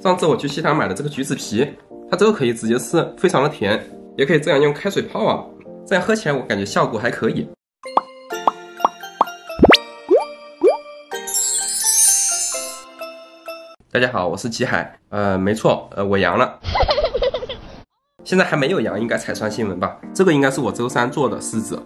上次我去西塘买的这个橘子皮，它这个可以直接吃，非常的甜，也可以这样用开水泡啊，这样喝起来我感觉效果还可以。大家好，我是吉海，没错，我阳了。现在还没有阳，应该才算新闻吧？这个应该是我周3做的试纸，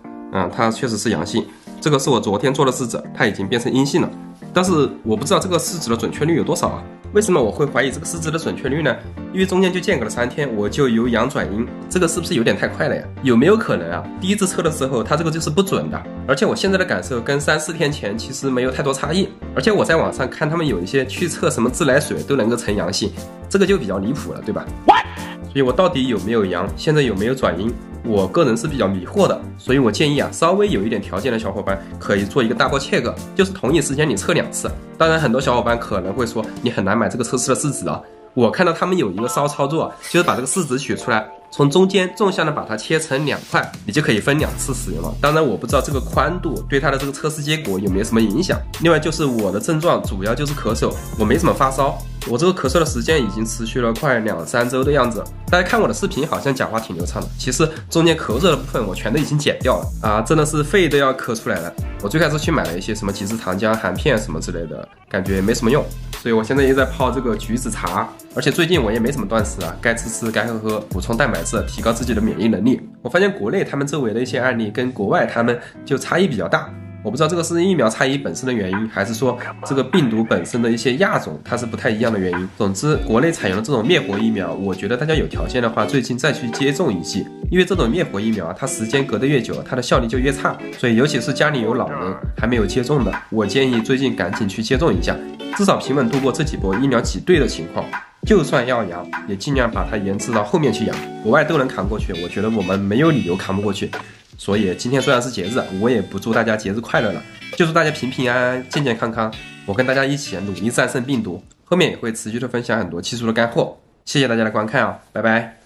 它确实是阳性。这个是我昨天做的试纸，它已经变成阴性了。但是我不知道这个试纸的准确率有多少啊？为什么我会怀疑这个试纸的准确率呢？因为中间就间隔了3天，我就由阳转阴，这个是不是有点太快了呀？有没有可能啊？第一次测的时候，它这个就是不准的，而且我现在的感受跟3、4天前其实没有太多差异。而且我在网上看他们有一些去测什么自来水都能够呈阳性，这个就比较离谱了，对吧？所以我到底有没有阳，现在有没有转阴，我个人是比较迷惑的。所以我建议啊，稍微有一点条件的小伙伴可以做一个 double check， 就是同一时间你测2次。当然很多小伙伴可能会说你很难买这个测试的试纸啊，我看到他们有一个骚操作，就是把这个试纸取出来，从中间纵向的把它切成2块，你就可以分2次使用了。当然我不知道这个宽度对它的这个测试结果有没有什么影响。另外就是我的症状主要就是咳嗽，我没怎么发烧，我这个咳嗽的时间已经持续了快2、3周的样子。大家看我的视频好像讲话挺流畅的，其实中间咳嗽的部分我全都已经剪掉了啊，真的是肺都要咳出来了。我最开始去买了一些什么几支糖浆、含片什么之类的，感觉没什么用，所以我现在也在泡这个橘子茶。而且最近我也没怎么断食啊，该吃吃，该喝喝，补充蛋白质，提高自己的免疫能力。我发现国内他们周围的一些案例跟国外他们就差异比较大。我不知道这个是疫苗差异本身的原因，还是说这个病毒本身的一些亚种它是不太一样的原因。总之，国内采用的这种灭活疫苗，我觉得大家有条件的话，最近再去接种一剂，因为这种灭活疫苗它时间隔得越久，它的效力就越差。所以，尤其是家里有老人还没有接种的，我建议最近赶紧去接种一下，至少平稳度过这几波疫苗挤兑的情况。就算要阳，也尽量把它延至到后面去阳。国外都能扛过去，我觉得我们没有理由扛不过去。所以今天虽然是节日，我也不祝大家节日快乐了，就祝大家平平安安、健健康康。我跟大家一起努力战胜病毒，后面也会持续的分享很多技术的干货。谢谢大家的观看啊，拜拜。